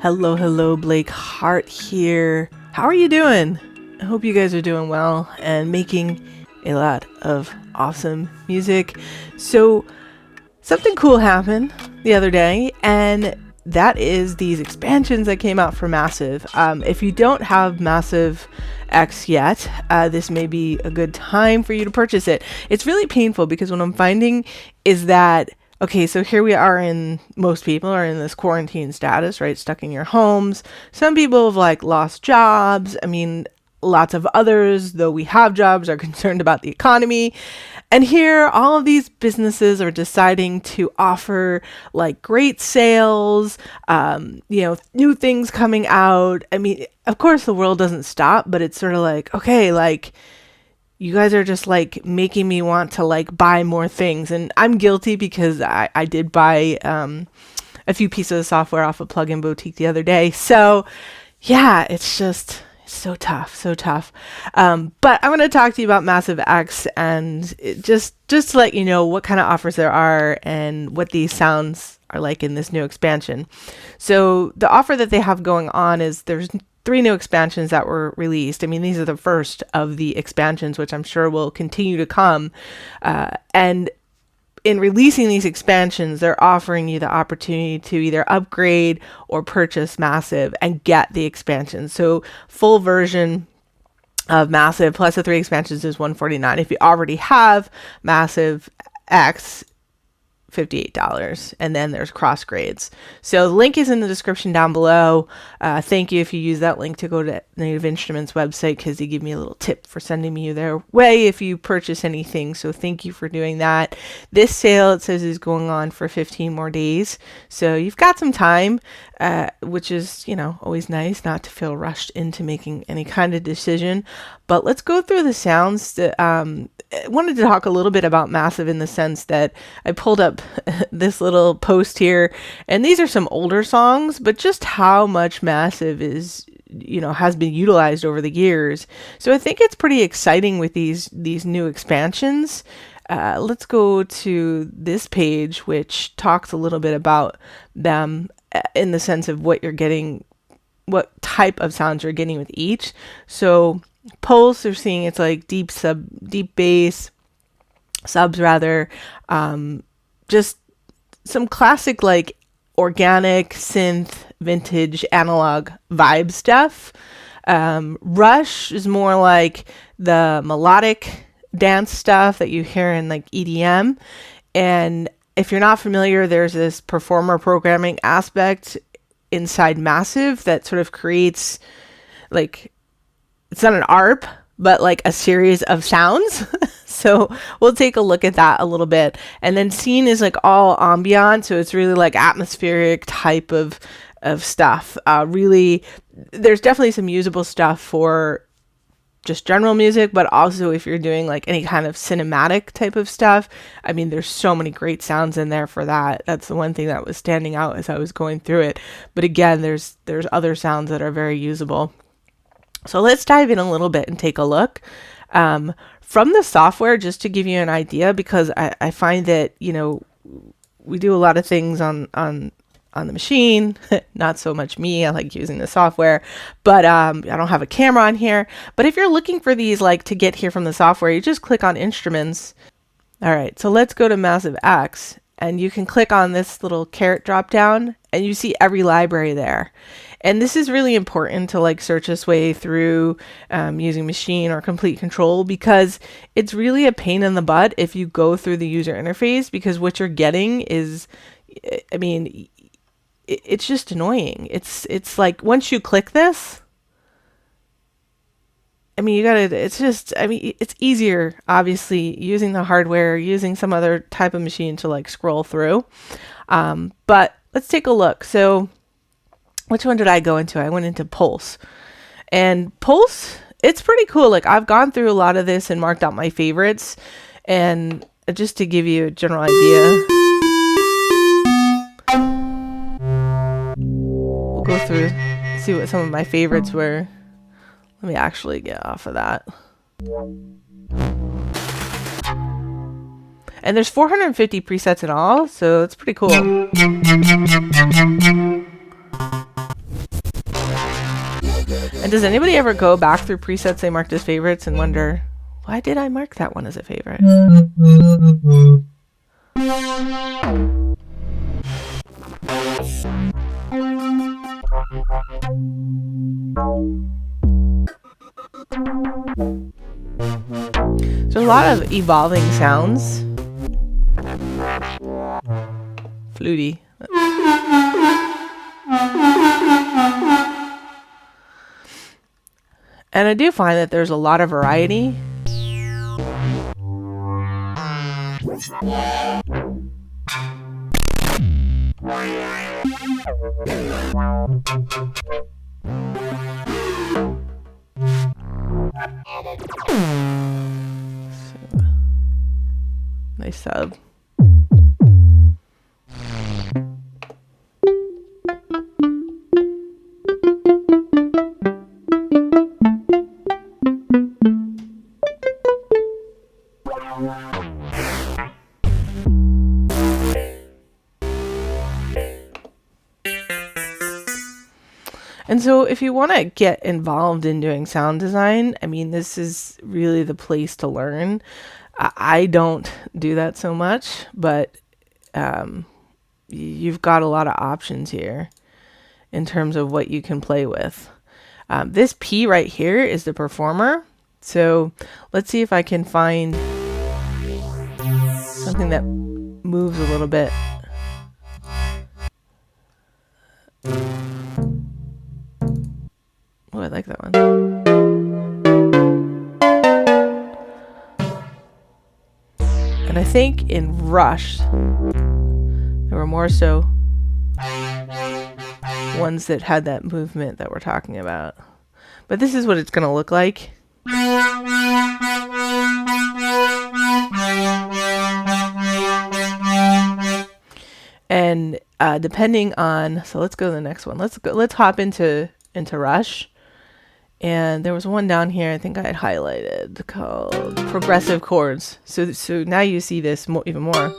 Hello, hello, Blake Hart here. How are you doing? I hope you guys are doing well and making a lot of awesome music. So, something cool happened the other day, and that is these expansions that came out for Massive. If you don't have Massive X yet, this may be a good time for you to purchase it. It's really painful because what I'm finding is that okay, so here we are most people are in this quarantine status, right? Stuck in your homes. Some people have like lost jobs. I mean, lots of others, though we have jobs, are concerned about the economy. And here, all of these businesses are deciding to offer like great sales, new things coming out. I mean, of course the world doesn't stop, but it's sort of like, okay, like, you guys are just like making me want to like buy more things. And I'm guilty because I did buy a few pieces of software off a plugin boutique the other day. So yeah, it's so tough, so tough. But I'm going to talk to you about Massive X and just to let you know what kind of offers there are and what these sounds are like in this new expansion. So the offer that they have going on is there's 3 new expansions that were released. I mean, these are the first of the expansions, which I'm sure will continue to come. And in releasing these expansions, they're offering you the opportunity to either upgrade or purchase Massive and get the expansion. So full version of Massive plus the 3 expansions is $149. If you already have Massive X, $58, and then there's cross grades. So the link is in the description down below. Thank you if you use that link to go to Native Instruments website, because they give me a little tip for sending me their way if you purchase anything. So thank you for doing that. This sale, it says, is going on for 15 more days. So you've got some time, which is, always nice not to feel rushed into making any kind of decision. But let's go through the sounds that, I wanted to talk a little bit about Massive in the sense that I pulled up this little post here, and these are some older songs, but just how much Massive is, has been utilized over the years. So I think it's pretty exciting with these new expansions. Let's go to this page, which talks a little bit about them in the sense of what you're getting, what type of sounds you're getting with each. So Pulse, they're seeing it's like deep bass, subs rather, just some classic like organic synth, vintage, analog vibe stuff. Rush is more like the melodic dance stuff that you hear in like EDM. And if you're not familiar, there's this performer programming aspect inside Massive that sort of creates like, it's not an ARP, but like a series of sounds. So we'll take a look at that a little bit. And then Scene is like all ambient. So it's really like atmospheric type of stuff. Really, there's definitely some usable stuff for just general music, but also if you're doing like any kind of cinematic type of stuff. I mean, there's so many great sounds in there for that. That's the one thing that was standing out as I was going through it. But again, there's other sounds that are very usable. So let's dive in a little bit and take a look from the software, just to give you an idea, because I find that, we do a lot of things on the machine, not so much me. I like using the software, but I don't have a camera on here. But if you're looking for these, like to get here from the software, you just click on Instruments. All right, so let's go to Massive X, and you can click on this little caret drop down, and you see every library there. And this is really important to like search this way through using Machine or Complete Control, because it's really a pain in the butt if you go through the user interface, because what you're getting is, I mean, it's just annoying. It's like once you click this, I mean, it's easier, obviously, using the hardware, using some other type of machine to like scroll through. But let's take a look. So which one did I go into? I went into Pulse. And Pulse, it's pretty cool. Like I've gone through a lot of this and marked out my favorites. And just to give you a general idea, we'll go through, see what some of my favorites were. Let me actually get off of that. And there's 450 presets in all, so it's pretty cool. And does anybody ever go back through presets they marked as favorites and wonder, why did I mark that one as a favorite? There's a lot of evolving sounds. Fluty. And I do find that there's a lot of variety. Nice sub. And so if you want to get involved in doing sound design, I mean, this is really the place to learn. I don't do that so much, but you've got a lot of options here in terms of what you can play with. This P right here is the performer. So let's see if I can find something that moves a little bit. Oh, I like that one. And I think in Rush, there were more so ones that had that movement that we're talking about. But this is what it's going to look like. And depending on, so let's go to the next one. Let's hop into Rush. And there was one down here I think I had highlighted called progressive chords. So now you see this even more.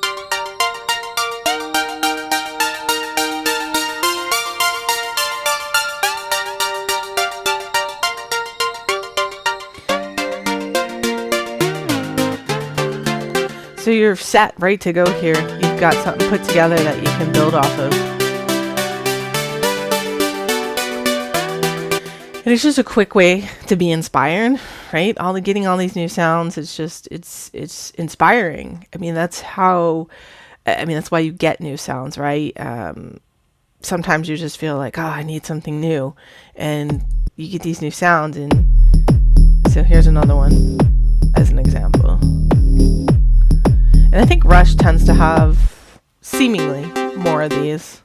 So you're set right to go here. You've got something put together that you can build off of. And it's just a quick way to be inspired, right? Getting all these new sounds, it's inspiring. I mean, that's why you get new sounds, right? Sometimes you just feel like, oh, I need something new. And you get these new sounds. And so here's another one as an example. And I think Rush tends to have seemingly more of these.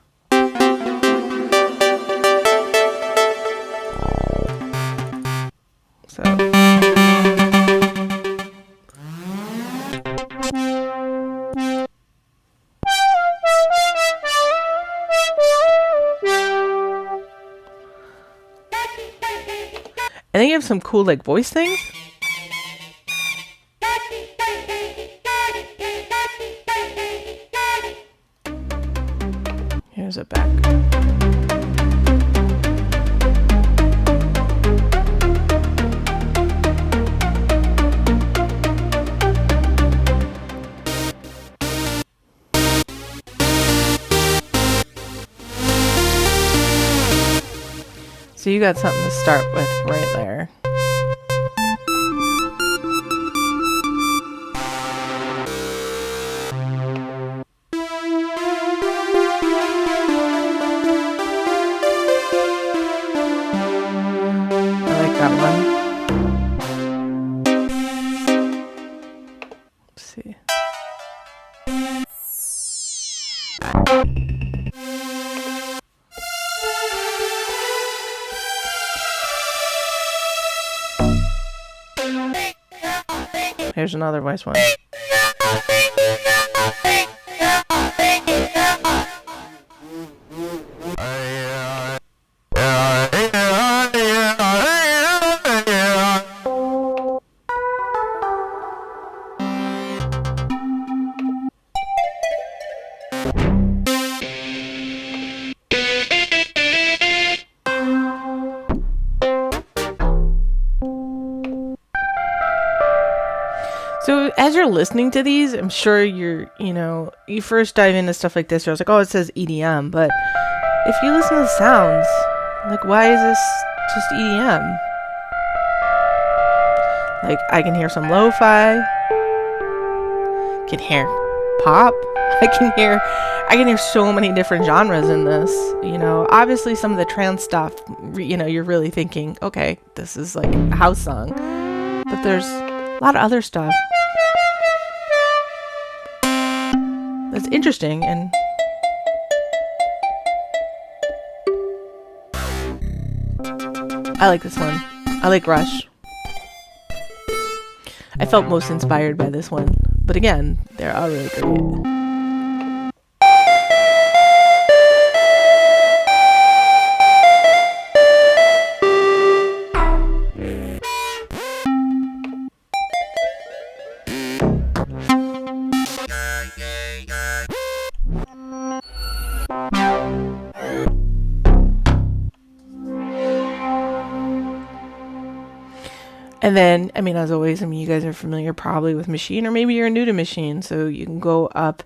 So. And then you have some cool like voice things. Here's it back. So you got something to start with right there. I like that one. Let's see. Here's another voice one. So as you're listening to these, I'm sure you first dive into stuff like this. You're like, oh, it says EDM, but if you listen to the sounds, like, why is this just EDM? Like, I can hear some lo-fi, can hear pop, I can hear so many different genres in this. Obviously some of the trance stuff, you're really thinking, okay, this is like a house song, but there's a lot of other stuff that's interesting. And I like this one. I like Rush. I felt most inspired by this one, but again, they're all really great. And then, as always, you guys are familiar probably with Machine, or maybe you're new to Machine. So you can go up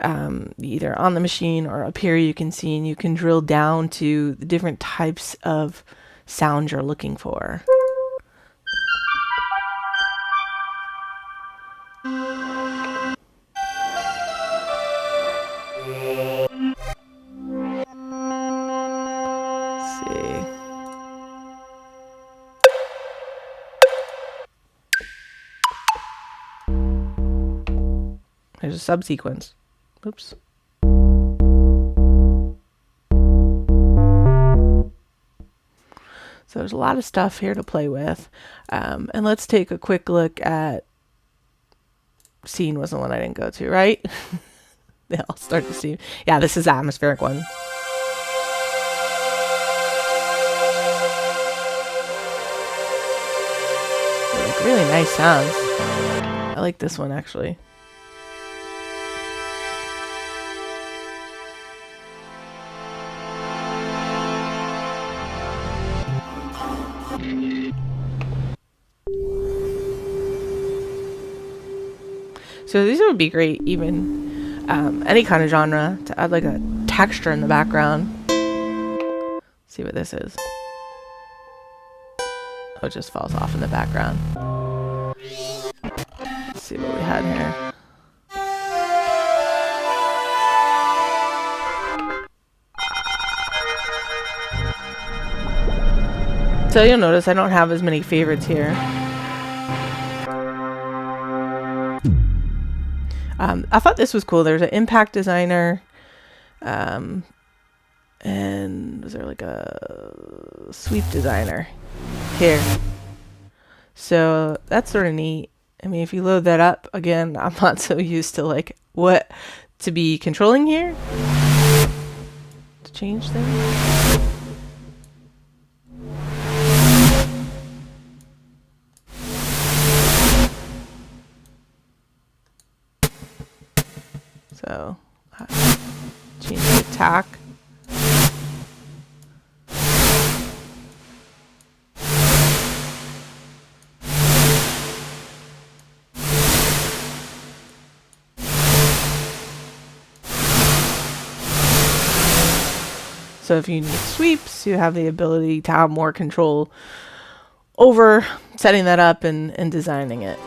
either on the Machine or up here you can see, and you can drill down to the different types of sound you're looking for. There's a subsequence. Oops. So there's a lot of stuff here to play with. And let's take a quick look at Scene was the one I didn't go to, right? They all start to see. Yeah, this is the atmospheric one. They're like really nice sounds. I like this one actually. So these would be great, even any kind of genre, to add like a texture in the background. Let's see what this is. Oh, it just falls off in the background. Let's see what we had here. So you'll notice I don't have as many favorites here. I thought this was cool. There's an impact designer, and was there like a sweep designer here? So that's sort of neat. If you load that up, again, I'm not so used to like what to be controlling here to change things. So, change the attack. So if you need sweeps, you have the ability to have more control over setting that up and designing it.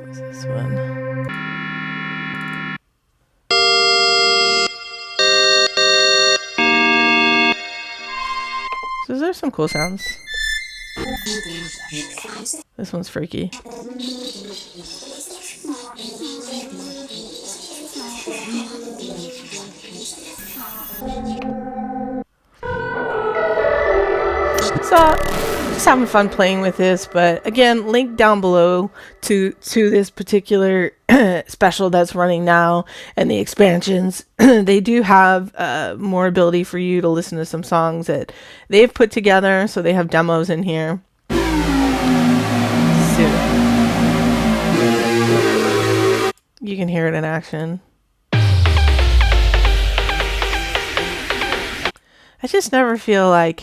What's this one? So there's some cool sounds. This one's freaky. So just having fun playing with this, but again, link down below to this particular special that's running now and the expansions. They do have more ability for you to listen to some songs that they've put together, so they have demos in here. So you can hear it in action. I just never feel like,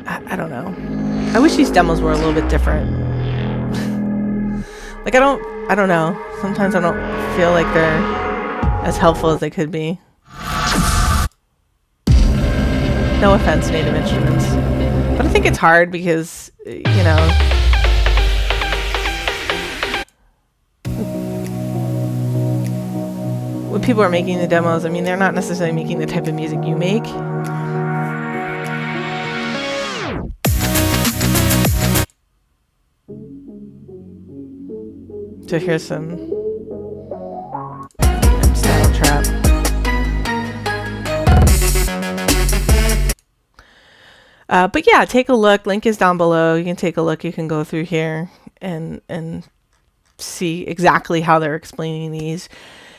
I don't know. I wish these demos were a little bit different. Like I don't know. Sometimes I don't feel like they're as helpful as they could be. No offense, Native Instruments. But I think it's hard because, you know, when people are making the demos, I mean, they're not necessarily making the type of music you make. So here's some style trap. But yeah, take a look. Link is down below. You can take a look. You can go through here and see exactly how they're explaining these.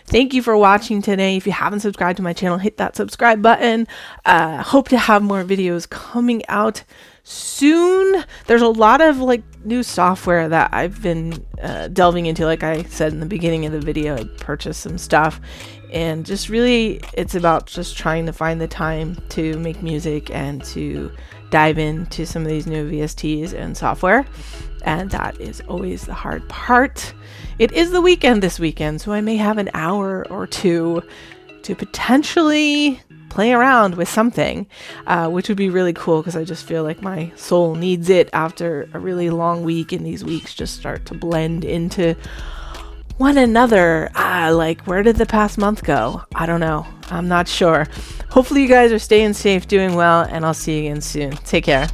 Thank you for watching today. If you haven't subscribed to my channel, hit that subscribe button. Hope to have more videos coming out soon. There's a lot of like new software that I've been delving into. Like I said in the beginning of the video, I purchased some stuff, and just really it's about just trying to find the time to make music and to dive into some of these new VSTs and software. And that is always the hard part. It is the weekend this weekend, so I may have an hour or two to potentially play around with something, which would be really cool because I just feel like my soul needs it after a really long week, and these weeks just start to blend into one another. Like, where did the past month go? I don't know. I'm not sure. Hopefully you guys are staying safe, doing well, and I'll see you again soon. Take care.